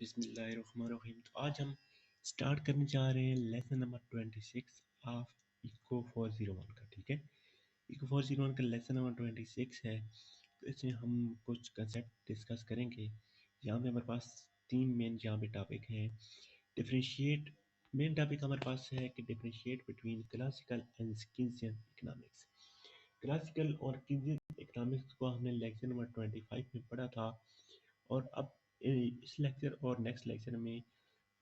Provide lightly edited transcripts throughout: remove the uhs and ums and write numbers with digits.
बिस्मिल्लाहिर्रहमानिर्रहीम। तो आज हम स्टार्ट करने जा रहे हैं लेसन नंबर 26 ऑफ इको 401 का। ठीक है, इको 401 का लेसन नंबर 26 है। तो इसमें हम कुछ कंसेप्ट डिस्कस करेंगे। यहाँ पे हमारे पास तीन मेन यहाँ पे टॉपिक हैं। डिफरेंशिएट, मेन टॉपिक हमारे पास है कि differentiate between classical and Keynesian economics. Classical और कीन्सियन इकोनॉमिक्स को हमने लेक्चर नंबर 25 में पढ़ा था, और अब इस लेक्चर और नेक्स्ट लेक्चर में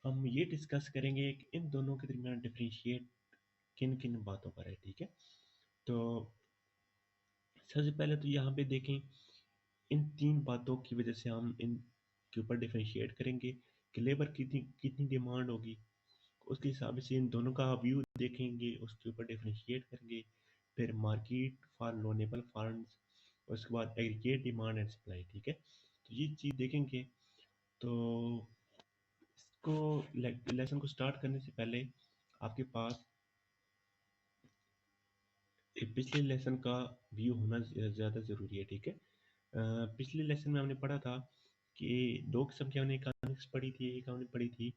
हम ये डिस्कस करेंगे कि इन दोनों के दरमियान डिफरेंशिएट किन किन बातों पर है। ठीक है, तो सबसे पहले तो यहाँ पे देखें, इन तीन बातों की वजह से हम इन के ऊपर डिफरेंशिएट करेंगे कि लेबर कितनी कितनी डिमांड होगी, उसके हिसाब से इन दोनों का व्यू देखेंगे, उसके ऊपर डिफरेंशिएट करेंगे। फिर मार्केट फॉर लोनेबल फंड्स, उसके बाद एग्रीगेट डिमांड एंड सप्लाई। ठीक है, तो ये चीज़ देखेंगे। तो इसको लेसन को स्टार्ट करने से पहले आपके पास पिछले लेसन का व्यू होना ज़्यादा ज़रूरी है। ठीक है, पिछले लेसन में हमने पढ़ा था कि दो किस्म की हमने इकोनॉमिक्स पढ़ी थी। एक हमने पढ़ी थी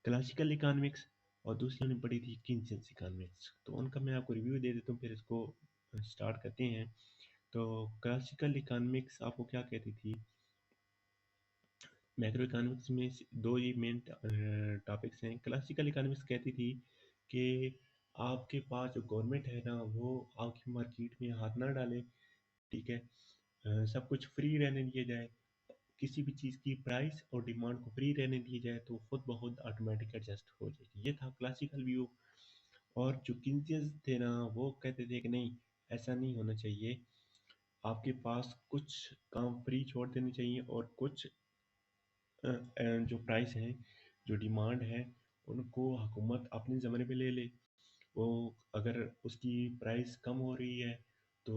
क्लासिकल इकोनॉमिक्स और दूसरी हमने पढ़ी थी कीन्सियन इकोनॉमिक्स। तो उनका मैं आपको रिव्यू दे देता हूँ, फिर इसको स्टार्ट करते हैं। तो क्लासिकल इकोनॉमिक्स आपको क्या कहती थी? मैक्रो इकोनॉमिक्स में दो ही मेन टॉपिक्स हैं। क्लासिकल इकोनॉमिक्स कहती थी कि आपके पास जो गवर्नमेंट है ना, वो आपकी मार्केट में हाथ ना डाले। ठीक है, सब कुछ फ्री रहने दिया जाए, किसी भी चीज़ की प्राइस और डिमांड को फ्री रहने दिया जाए तो खुद ब खुद ऑटोमेटिक एडजस्ट हो जाएगी। ये था क्लासिकल व्यू। और जो किंसियंस थे ना, वो कहते थे कि नहीं, ऐसा नहीं होना चाहिए, आपके पास कुछ काम फ्री छोड़ देने चाहिए और कुछ जो प्राइस हैं, जो डिमांड है, उनको हुकूमत अपने ज़माने पे ले ले। वो अगर उसकी प्राइस कम हो रही है तो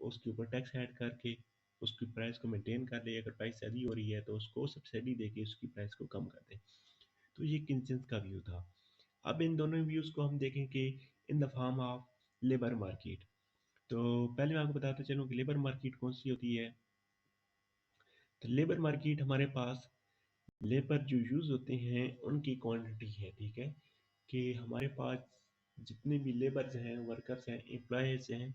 उसके ऊपर टैक्स ऐड करके उसकी प्राइस को मेंटेन कर ले। अगर प्राइस ज़्यादा हो रही है तो उसको सब्सिडी दे के उसकी प्राइस को कम कर दे। तो ये किंचन्स का व्यू था। अब इन दोनों व्यूज़ को हम देखेंगे in the form of labour market. तो पहले मैं आपको बताता चलूँ कि लेबर मार्केट कौन सी होती है। तो लेबर मार्केट हमारे पास लेबर जो यूज़ होते हैं उनकी क्वांटिटी है। ठीक है, कि हमारे पास जितने भी लेबर्स हैं, वर्कर्स हैं, एम्प्लॉयज़ हैं,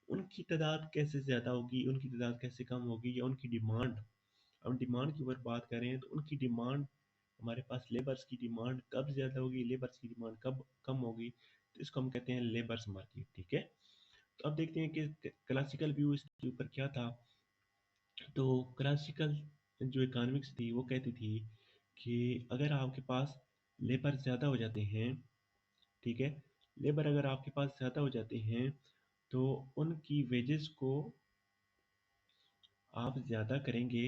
उनकी तादाद कैसे ज़्यादा होगी, उनकी तादाद कैसे कम होगी, या उनकी डिमांड, हम डिमांड की ऊपर बात करें तो उनकी डिमांड, हमारे पास लेबर्स की डिमांड कब ज़्यादा होगी, लेबर्स की डिमांड कब कम होगी, तो इसको हम कहते हैं लेबर्स मार्केट। ठीक है, तो अब देखते हैं कि क्लासिकल व्यू इसके ऊपर क्या था। तो क्लासिकल जो इकोनॉमिक्स थी वो कहती थी कि अगर आपके पास लेबर ज़्यादा हो जाते हैं, ठीक है, लेबर अगर आपके पास ज़्यादा हो जाते हैं तो उनकी वेजेस को आप ज़्यादा करेंगे।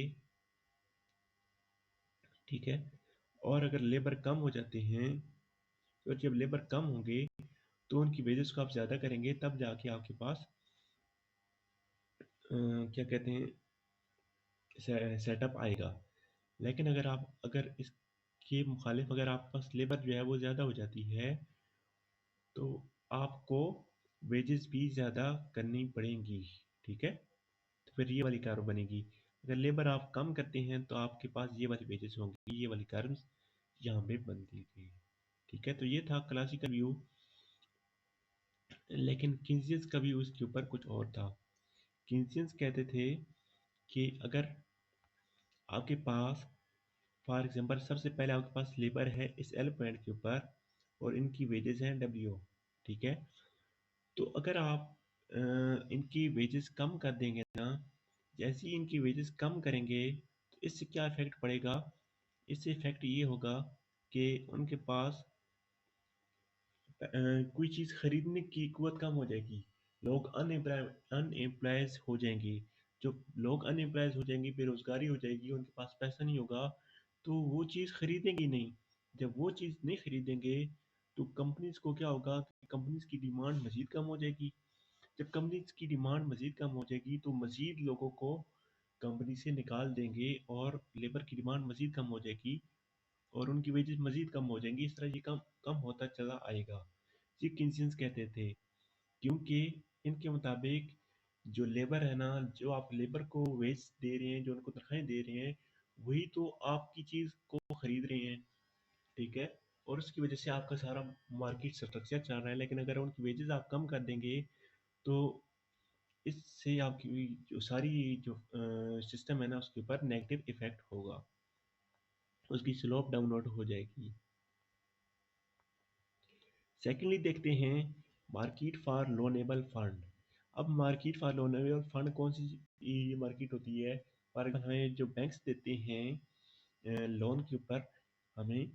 ठीक है, और अगर लेबर कम हो जाते हैं, तो जब लेबर कम होंगे तो उनकी वेजेस को आप ज़्यादा करेंगे, तब जाके आपके पास क्या कहते हैं, सेटअप आएगा। लेकिन अगर इसके मुखालिफ अगर आपके पास लेबर जो है वो ज़्यादा हो जाती है तो आपको वेजेस भी ज़्यादा करनी पड़ेंगी। ठीक है, तो फिर ये वाली कर्व बनेगी। अगर लेबर आप कम करते हैं तो आपके पास ये वाली वेजेस होंगी, ये वाली कर्व्स यहाँ पे बनती थी। ठीक है, तो ये था क्लासिकल व्यू। लेकिन किंसियंस का व्यू इसके ऊपर कुछ और था। किंसियंस कहते थे कि अगर आपके पास, फॉर एग्जांपल, सबसे पहले आपके पास लेबर है इस एल पॉइंट के ऊपर और इनकी वेजेस हैं डब्ल्यू। ठीक है, तो अगर आप इनकी वेजेस कम कर देंगे ना, जैसे ही इनकी वेजेस कम करेंगे तो इससे क्या इफेक्ट पड़ेगा? इससे इफेक्ट ये होगा कि उनके पास कोई चीज़ खरीदने की कुवत कम हो जाएगी। लोग अनएम्प्लॉयज हो जाएंगे। जो लोग अनएम्प्लॉयज हो जाएंगे, बेरोजगारी हो जाएगी, उनके पास पैसा नहीं होगा, तो वो चीज़ खरीदेंगे नहीं। जब वो चीज़ नहीं खरीदेंगे तो कंपनीज को क्या होगा कि कंपनीज की डिमांड मजीद कम हो जाएगी। जब कंपनीज की डिमांड मजीद कम हो जाएगी तो मजीद लोगों को कंपनी से निकाल देंगे और लेबर की डिमांड मजीद कम हो जाएगी और उनकी वेजेस मजीद कम हो जाएंगी। इस तरह ये कम कम होता चला आएगा। ये किंसियंस कहते थे, क्योंकि इनके मुताबिक जो लेबर है ना, जो आप लेबर को वेज दे रहे हैं, जो उनको तनख्वाहें दे रहे हैं, वही तो आपकी चीज़ को खरीद रहे हैं, ठीक है? और उसकी वजह से आपका सारा मार्केट स्ट्रक्चर चल रहा है, लेकिन अगर उनकी वेजेस आप कम कर देंगे तो इससे आपकी जो सारी जो सिस्टम है ना उसके ऊपर नेगेटिव इफेक्ट होगा, उसकी स्लोप डाउनवर्ड हो जाएगी। सेकेंडली देखते हैं मार्केट फॉर लोनेबल फंड। अब मार्केट फॉर लोनेबल फंड कौन सी ये मार्केट होती है? फॉर एग्जाम्पल हमें जो बैंक्स देते हैं लोन के ऊपर, हमें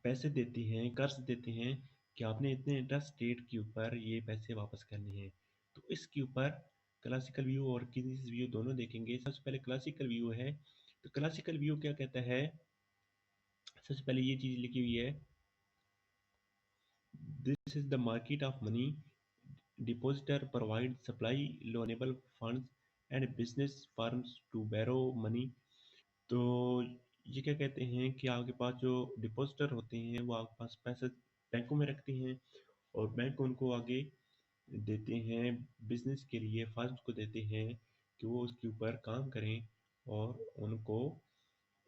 पैसे देते हैं, कर्ज देते हैं कि आपने इतने इंटरेस्ट रेट के ऊपर ये पैसे वापस करने हैं। तो इसके ऊपर क्लासिकल व्यू और किन्स व्यू दोनों देखेंगे। सबसे पहले क्लासिकल व्यू है, तो क्लासिकल व्यू क्या कहता है? सबसे पहले ये चीज़ लिखी हुई है, this is the market of money, depositor provide supply loanable funds and business firms to borrow money. तो ये क्या कहते हैं कि आपके पास जो डिपॉजिटर होते हैं वो आपके पास पैसे बैंकों में रखते हैं, और बैंक उनको आगे देते हैं बिजनेस के लिए, फर्म्स को देते हैं कि वो उसके ऊपर काम करें और उनको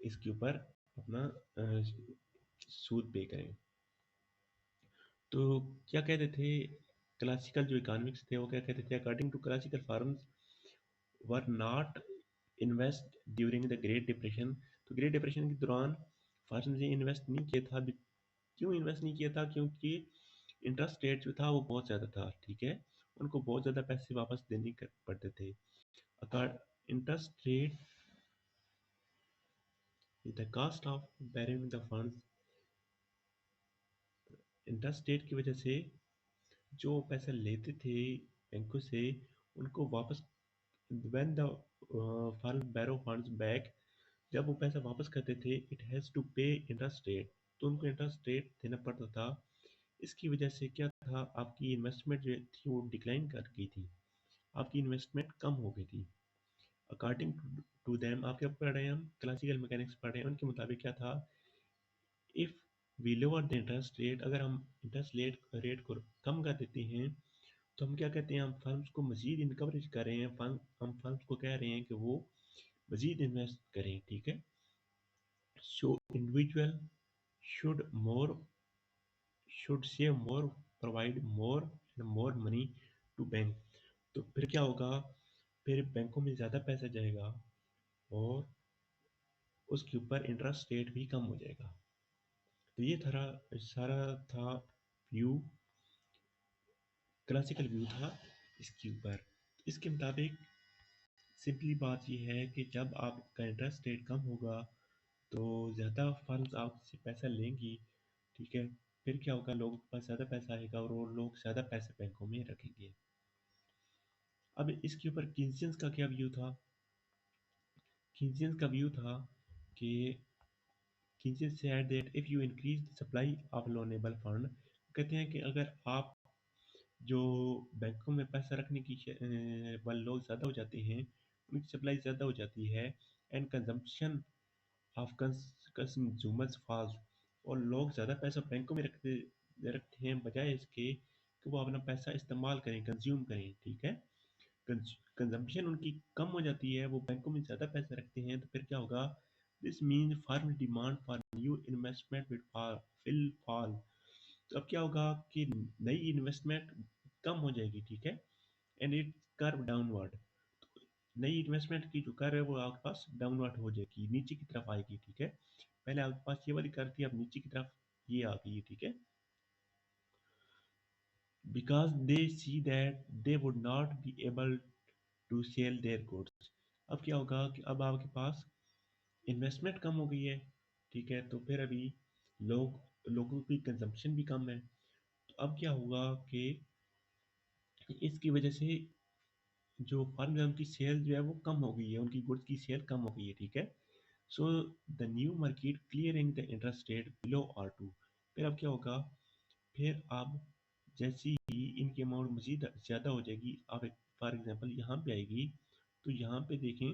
इसके ऊपर अपना अ, सूद पे करें। तो क्या कहते थे क्लासिकल जो इकोनॉमिक्स थे, वो क्या कहते थे, according to classical firms were not invest during the great depression. तो ग्रेट डिप्रेशन के दौरान फर्म ने इन्वेस्ट नहीं किया था। क्यों इन्वेस्ट नहीं किया था? क्योंकि इंटरेस्ट रेट जो था वो बहुत ज़्यादा था, ठीक है? उनको बहुत ज़्यादा पैसे वापस देने पड़ते थे। अकार interest rate the cost of borrowing the funds, interest rate की वजह से जो पैसे लेते थे बैंकों से उनको वापस, when the firm borrow funds back, जब वो पैसा वापस करते थे, it has to pay interest rate, तो उनको इंटरेस्ट रेट देना पड़ता था। इसकी वजह से क्या था, आपकी इन्वेस्टमेंट जो थी वो डिक्लाइन कर गई थी, आपकी इन्वेस्टमेंट कम हो गई थी। अकॉर्डिंग टू देम, आप क्या पढ़ रहे हैं, हम क्लासिकल मैकेनिक्स पढ़ रहे हैं, उनके मुताबिक क्या था, if we lower the interest rate, अगर हम इंटरेस्ट रेट को कम कर देते हैं तो हम क्या कहते हैं, हम फर्म्स को मजीद इनकरेज कर रहे हैं, हम फर्म्स को कह रहे हैं कि वो मजीद इन्वेस्ट करें, ठीक है? So individual should more should save more, provide more and more money to bank. तो फिर क्या होगा, फिर बैंकों में ज़्यादा पैसा जाएगा और उसके ऊपर इंटरेस्ट रेट भी कम हो जाएगा। तो ये थारा सारा था व्यू, क्लासिकल व्यू था इसके ऊपर। इसके मुताबिक सिंपली बात ये है कि जब आपका इंटरेस्ट रेट कम होगा तो ज़्यादा फर्म्स आपसे पैसा लेंगी, ठीक है? फिर क्या होगा, लोगों के पास ज़्यादा पैसा आएगा और वो लोग ज़्यादा पैसे बैंकों में रखेंगे। अब इसके ऊपर किन्सियंस का क्या व्यू था? किन्सियंस का व्यू था कि Keynesians said that if you increase the supply of loanable fund, कहते हैं कि अगर आप जो बैंकों में पैसा रखने की वाले लोग ज़्यादा हो जाते हैं, उनकी सप्लाई ज़्यादा हो जाती है, and consumption of consumers falls, और लोग ज़्यादा पैसा बैंकों में रखते हैं बजाय इसके कि वो अपना पैसा इस्तेमाल करें, कंज्यूम करें, ठीक है? कंजम्पशन उनकी कम हो जाती है, वो बैंकों में ज़्यादा पैसे रखते हैं, तो फिर क्या होगा, this mean firm demand for new investment will fall. तो अब क्या होगा कि नई इन्वेस्टमेंट कम हो जाएगी, ठीक है? एंड इट कर्व डाउनवर्ड, नई इन्वेस्टमेंट की जो कर्व है वो आपके पास डाउनवर्ड हो जाएगी, नीचे की तरफ आएगी, ठीक है? पहले आपके पास ये वाली कर्व थी, अब नीचे की तरफ ये आ गई है, ठीक है? Because they see that they would not be able to sell their goods. अब क्या होगा कि अब आपके पास इन्वेस्टमेंट कम हो गई है, ठीक है? तो फिर अभी लोगों की कंजम्पशन भी कम है, तो अब क्या होगा कि इसकी वजह से जो फर्म है उनकी सेल जो है वो कम हो गई है, उनकी गुड्स की सेल कम हो गई है, ठीक है? So the new market clearing the interest rate below R2। फिर अब क्या होगा, फिर अब जैसी ही इनकी अमाउंट मजीद ज़्यादा हो जाएगी, अब फॉर एग्जांपल यहाँ पे आएगी, तो यहाँ पे देखें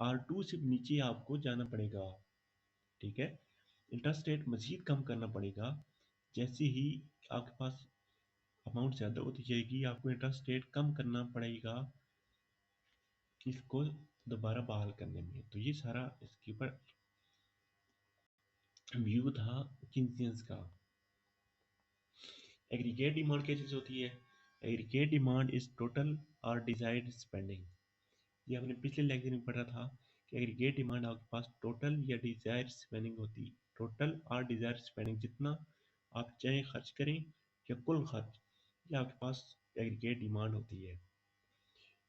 R2 से नीचे आपको जाना पड़ेगा, ठीक है? इंटरेस्ट रेट मजीद कम करना पड़ेगा। जैसे ही आपके पास अमाउंट ज़्यादा होती जाएगी, आपको इंटरेस्ट रेट कम करना पड़ेगा, इसको दोबारा बहाल करने में। तो ये सारा इसके ऊपर व्यू था किन्सियंस का। एग्रीगेट डिमांड क्या चीज़ होती है? एग्रीगेट डिमांड इज टोटल और डिजायर्ड स्पेंडिंग। ये हमने पिछले लेक्चर में पढ़ा था कि एग्रीगेट डिमांड आपके पास टोटल या डिजायर स्पेंडिंग होती है। टोटल और डिजायर स्पेंडिंग, जितना आप चाहे खर्च करें या कुल खर्च, ये आपके पास एग्रीगेट डिमांड होती है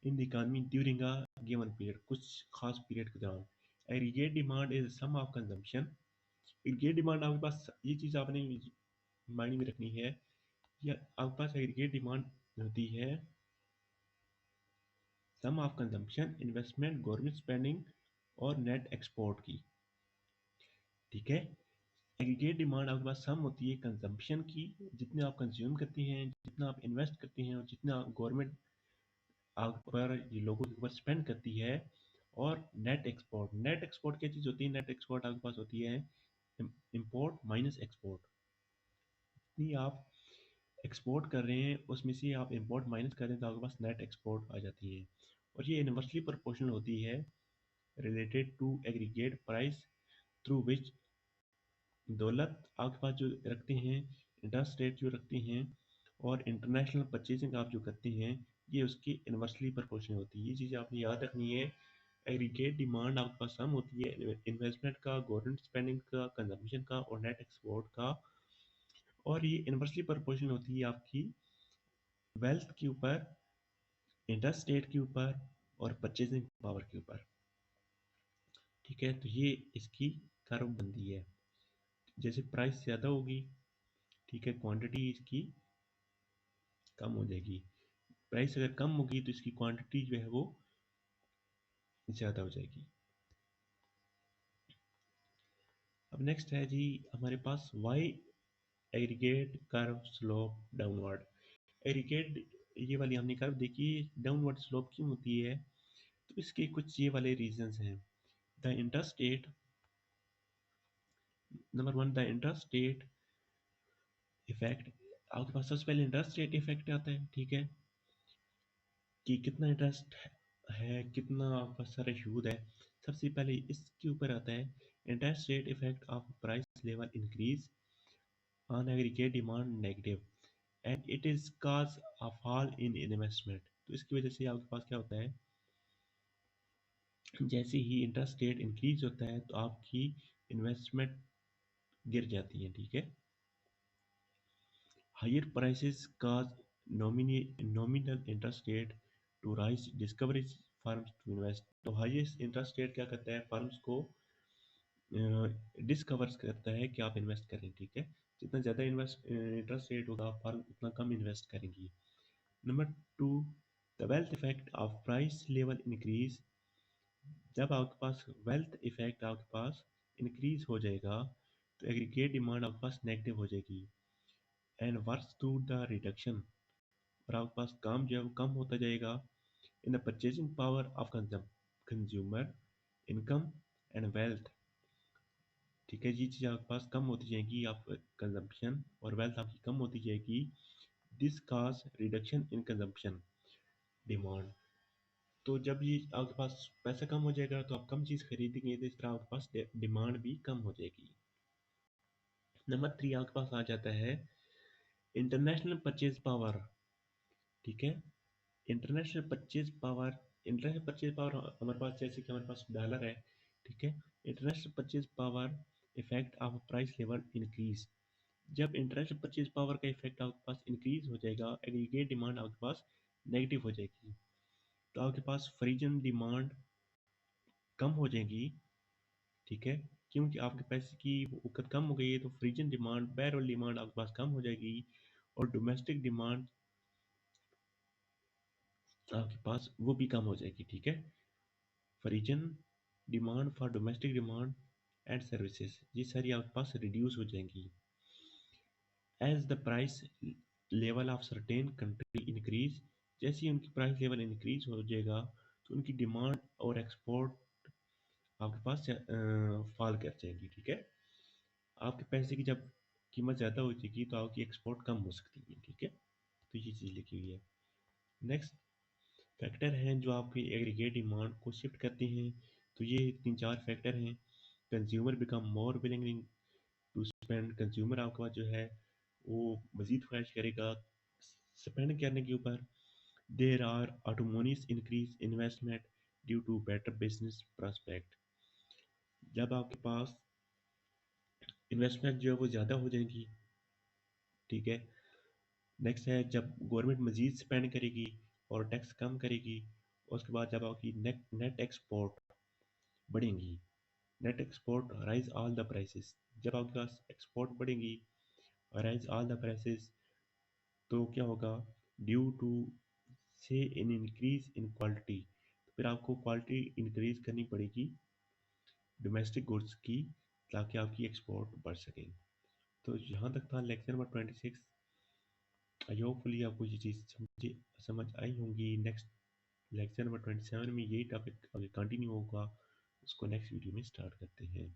in the economy during a given period, कुछ खास पीरियड के दौरान। Aggregate demand is sum of consumption. Aggregate demand आपके पास, ये चीज़ आपने माइंड में रखनी है, या आपके पास एग्रीगेट डिमांड होती है sum of consumption, investment, government spending और नेट एक्सपोर्ट की। ठीक है, एग्रीगेट डिमांड आपके पास सम होती है कंजम्पशन की, जितने आप कंज्यूम करते हैं, जितना आप इन्वेस्ट करते हैं और जितना गवर्नमेंट आप पर ये लोगों के ऊपर स्पेंड करती है। और नेट एक्सपोर्ट, नेट एक्सपोर्ट क्या चीज़ होती है? नेट एक्सपोर्ट आपके पास होती है इंपोर्ट माइनस एक्सपोर्ट। जितनी आप एक्सपोर्ट कर रहे हैं उसमें से आप इंपोर्ट माइनस कर रहे हैं, तो आपके पास नेट एक्सपोर्ट आ जाती है। और ये इन्वर्सली प्रोपोर्शनल होती है related to aggregate price through which दौलत आपके पास जो रखते हैं, इंटरेस्ट रेट जो रखते हैं, और इंटरनेशनल परचेजिंग आप जो करते हैं, ये उसकी इन्वर्सली प्रोपोर्शनल होती है। ये चीज़ आपने याद रखनी है। एग्रीगेट डिमांड आपके पास सम होती है इन्वेस्टमेंट का, गवर्नमेंट स्पेंडिंग का, कंजम्पशन का और नेट एक्सपोर्ट का। और ये इन्वर्सली प्रोपोर्शनल होती है आपकी वेल्थ के ऊपर, इंटरेस्ट रेट के ऊपर और परचेजिंग पावर के ऊपर। ठीक है, तो ये इसकी कर्व बंदी है। जैसे प्राइस ज़्यादा होगी, ठीक है, क्वांटिटी इसकी कम हो जाएगी। प्राइस अगर कम होगी तो इसकी क्वांटिटी जो है वो ज़्यादा हो जाएगी। अब नेक्स्ट है जी हमारे पास why aggregate curve slope downward. Aggregate ये वाली हमने कर्व देखी, डाउनवर्ड स्लोप क्यों होती है? तो इसके कुछ ये वाले रीजंस हैं। The interest rate, number one, the interest rate effect. आपके पास सबसे पहले इंटरेस्ट रेट इफेक्ट आता है, ठीक है, कि कितना इंटरेस्ट है, कितना आपका सारा सूद है। सबसे पहले इसके ऊपर आता है interest rate effect of price level increase on aggregate demand negative and it is cause a fall in investment. तो इसकी वजह से आपके पास क्या होता है, जैसे ही इंटरेस्ट रेट इंक्रीज होता है तो आपकी इन्वेस्टमेंट गिर जाती है। ठीक है, higher prices cause nominal interest rate to rise, discourage firms to invest. तो हाईएस्ट इंटरेस्ट रेट क्या करता है, फर्म्स को डिस्कवर्स करता है कि आप इन्वेस्ट करें। ठीक है, जितना ज़्यादा इंटरेस्ट रेट होगा फर्म उतना कम इन्वेस्ट करेंगी। Number two, the wealth effect of price level increase. जब आपके पास वेल्थ इफेक्ट आपके पास इंक्रीज हो जाएगा तो एग्रीगेट डिमांड आपके पास नेगेटिव हो जाएगी and worse to the reduction, और आपके पास काम जो है वो कम होता जाएगा in the purchasing power of consumer, income and wealth. ठीक है, ये चीज़ आपके पास कम होती जाएगी, आप कंजम्पशन और वेल्थ आपकी कम होती जाएगी। This cause reduction in consumption demand. तो जब ये आपके पास पैसा कम हो जाएगा तो आप कम चीज़ खरीदेंगे, तो इस तरह आपके पास डिमांड भी कम हो जाएगी। नंबर थ्री आपके पास आ जाता है इंटरनेशनल परचेज पावर। ठीक है, international purchase power, international purchase power हमारे पास, जैसे कि हमारे पास डॉलर है। ठीक है, international purchase power effect of price level increase. जब इंटरनेशनल परचेज पावर का इफेक्ट आपके पास इंक्रीज हो जाएगा, एग्रीगेट डिमांड आपके पास नेगेटिव हो जाएगी, तो आपके पास फ्रीजन डिमांड कम हो जाएगी। ठीक है, क्योंकि आपके पैसे की वक़्त कम हो गई है तो फ्रीजन डिमांड, बैरल डिमांड आपके पास कम हो जाएगी और डोमेस्टिक डिमांड आपके पास वो भी कम हो जाएगी। ठीक है, foreign demand for domestic demand and services, ये सारी आपके पास रिड्यूस हो जाएंगी। As the price level of certain country increase, जैसे ही उनकी प्राइस लेवल इंक्रीज हो जाएगा तो उनकी डिमांड और एक्सपोर्ट आपके पास फॉल कर जाएंगी। ठीक है, आपके पैसे की जब कीमत ज़्यादा हो जाएगी तो आपकी एक्सपोर्ट कम हो सकती है। ठीक है, तो ये चीज़ लिखी हुई है। नेक्स्ट, फैक्टर हैं जो आपकी एग्रीगेट डिमांड को शिफ्ट करते हैं। तो ये 3-4 फैक्टर हैं। Consumer become more willing to spend. Consumer आपके पास जो है वो मज़ीद ख्वाहिश करेगा स्पेंड करने के ऊपर। There are autonomous increase investment due to better business prospect. जब आपके पास इन्वेस्टमेंट जो है वो ज़्यादा हो जाएगी, ठीक है। नेक्स्ट है जब गवर्नमेंट मज़ीद स्पेंड करेगी और टैक्स कम करेगी, उसके बाद जब आपकी नेट नेट एक्सपोर्ट बढ़ेंगी, net export rise all the prices. जब आपके पास एक्सपोर्ट बढ़ेंगी और राइज ऑल द प्राइसेस, तो क्या होगा, ड्यू टू से इन इंक्रीज इन क्वालिटी, तो फिर आपको क्वालिटी इंक्रीज करनी पड़ेगी डोमेस्टिक गुड्स की, ताकि आपकी एक्सपोर्ट बढ़ सके। तो यहाँ तक था लेक्चर नंबर 26। आई होपफुली आपको ये चीज़ समझ आई होंगी। नेक्स्ट लेक्चर नंबर 27 में यही टॉपिक आगे कंटिन्यू होगा, उसको नेक्स्ट वीडियो में स्टार्ट करते हैं।